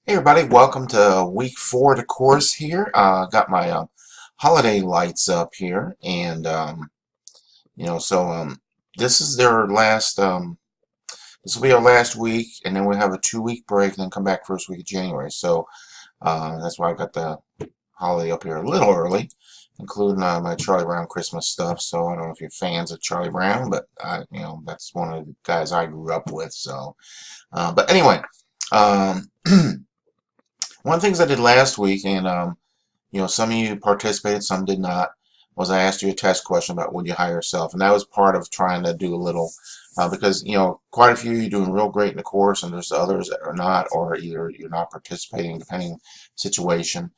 Hey everybody, welcome to week 4 of the course here. Got my holiday lights up here, and this is their last. This will be our last week, and then we'll have a 2-week break, and then come back first week of January. So that's why I got the holiday up here a little early, including my Charlie Brown Christmas stuff. So I don't know if you're fans of Charlie Brown, but that's one of the guys I grew up with. So, but anyway. Um, One of the things I did last week, and some of you participated, some did not, was I asked you a test question about would you hire yourself, and that was part of trying to do a little, because quite a few of you are doing real great in the course, and there's others that are not, or either you're not participating, depending on situation.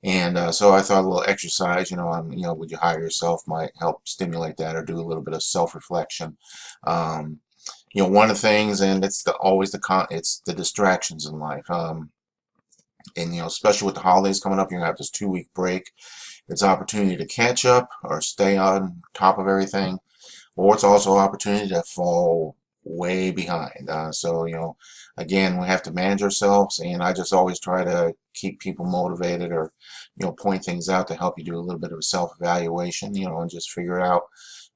And so I thought a little exercise, would you hire yourself might help stimulate that, or do a little bit of self-reflection. Um, one of the things, and it's it's the distractions in life. And especially with the holidays coming up, you're gonna have this 2-week break. It's an opportunity to catch up or stay on top of everything, or it's also an opportunity to fall way behind. So again, we have to manage ourselves, and I just always try to keep people motivated, or point things out to help you do a little bit of a self-evaluation, and just figure out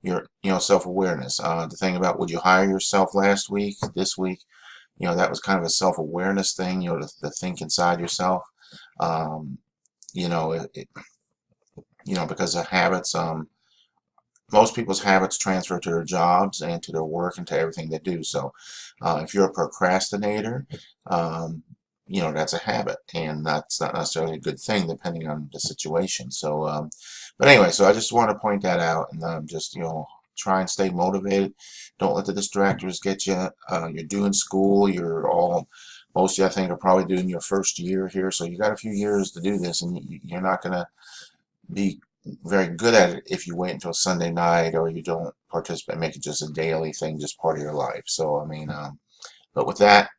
your self-awareness. The thing about would you hire yourself last week, this week, that was kind of a self-awareness thing, to think inside yourself. Um, you know, because of habits, most people's habits transfer to their jobs and to their work and to everything they do. So, if you're a procrastinator, um, that's a habit, and that's not necessarily a good thing depending on the situation. So, but anyway, so I just want to point that out, and just try and stay motivated. Don't let the distractors get you. You're doing school. Most of you, I think, are probably doing your first year here, so you got a few years to do this, and you're not going to be very good at it if you wait until Sunday night, or you don't participate, make it just a daily thing, just part of your life. So, I mean, but with that,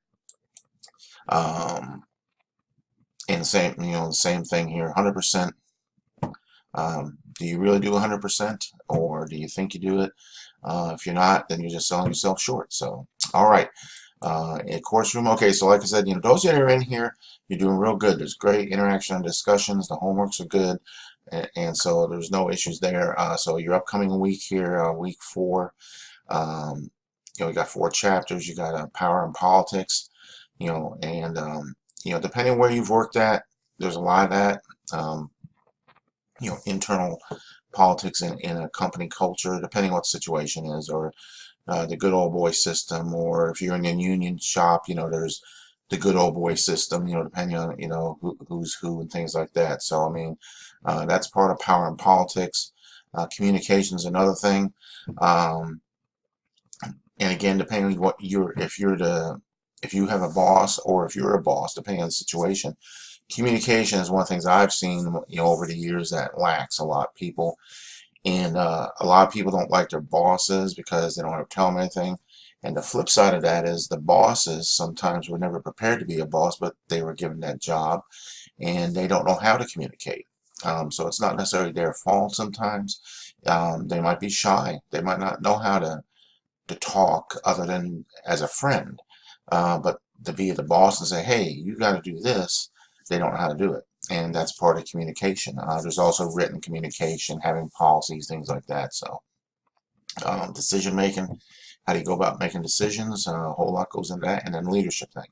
um, and the same thing here, 100%. Do you really do 100%, or do you think you do it? If you're not, then you're just selling yourself short. So, all right. In course room, okay. So, like I said, those that are in here, you're doing real good. There's great interaction and discussions. The homeworks are good, and so there's no issues there. So, your upcoming week here, week 4, you got 4 chapters. You got power and politics. And depending on where you've worked at, there's a lot of that. Um, internal politics in a company culture, depending on what the situation is, or the good old boy system, or if you're in a union shop, there's the good old boy system, depending on, who's who and things like that. So, I mean, that's part of power and politics. Communication is another thing. Um, and again, depending on if you have a boss, or if you're a boss, depending on the situation, communication is one of the things I've seen, over the years, that lacks a lot of people. And a lot of people don't like their bosses because they don't have to tell them anything. And the flip side of that is the bosses sometimes were never prepared to be a boss, but they were given that job, and they don't know how to communicate. So it's not necessarily their fault sometimes. They might be shy. They might not know how to talk other than as a friend. But to be the boss and say, hey, you got to do this, they don't know how to do it. And that's part of communication. There's also written communication, having policies, things like that. So, decision making, how do you go about making decisions? A whole lot goes into that. And then leadership thing.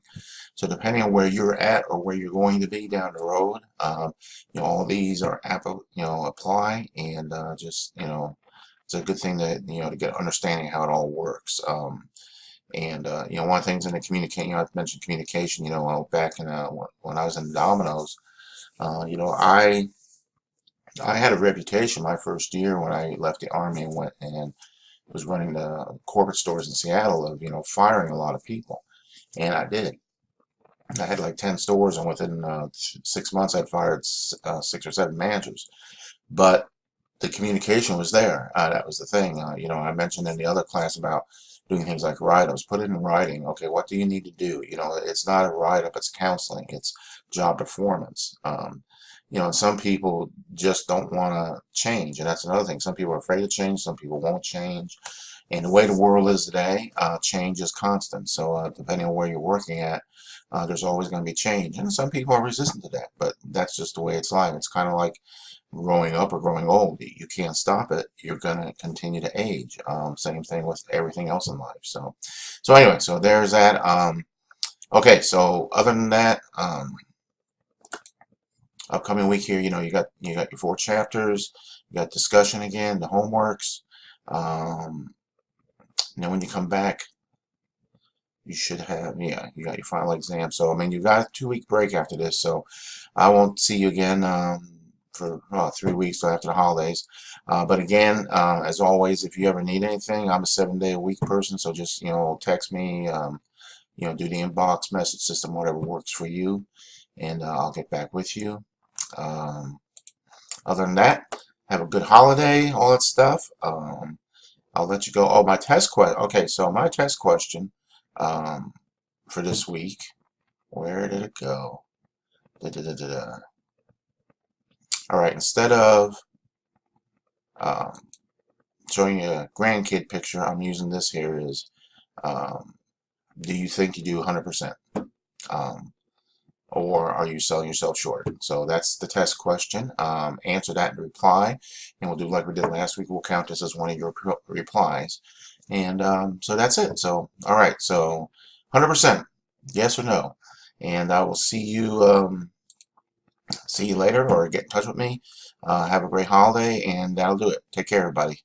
So, depending on where you're at or where you're going to be down the road, all these are apply, and it's a good thing to get understanding how it all works. And one of the things in the communication, I've mentioned communication. Back in when I was in Domino's, I had a reputation my first year when I left the Army and went and was running the corporate stores in Seattle of firing a lot of people, and I did. I had like 10 stores, and within 6 months I'd fired 6 or 7 managers. But the communication was there. That was the thing. I mentioned in the other class about doing things like write-ups. Put it in writing. Okay, what do you need to do? It's not a write-up, it's counseling. It's job performance. And some people just don't want to change, and that's another thing. Some people are afraid to change. Some people won't change. And the way the world is today, change is constant. So depending on where you're working at, there's always going to be change. And some people are resistant to that, but that's just the way it's life. It's kind of like growing up or growing old. You can't stop it. You're going to continue to age. Same thing with everything else in life. So anyway, so there's that. Okay, so other than that, upcoming week here, you got your 4 chapters, you got discussion again, the homeworks. And then when you come back, you should have, yeah, you got your final exam. So I mean, you got a 2-week break after this. So I won't see you again for 3 weeks after the holidays. But again, as always, if you ever need anything, I'm a 7-day-a-week person. So just text me, do the inbox message system, whatever works for you, and I'll get back with you. Other than that, have a good holiday, all that stuff. I'll let you go. Oh, my test question. Okay, so my test question for this week. Where did it go? Da, da, da, da, da. All right, instead of um, showing you a grandkid picture, I'm using this here is, do you think you do 100%? Or are you selling yourself short? So that's the test question. Answer that in reply, and we'll do like we did last week. We'll count this as one of your replies. And so that's it. So, all right. So 100%, yes or no. And I will see you later, or get in touch with me. Have a great holiday, and that'll do it. Take care, everybody.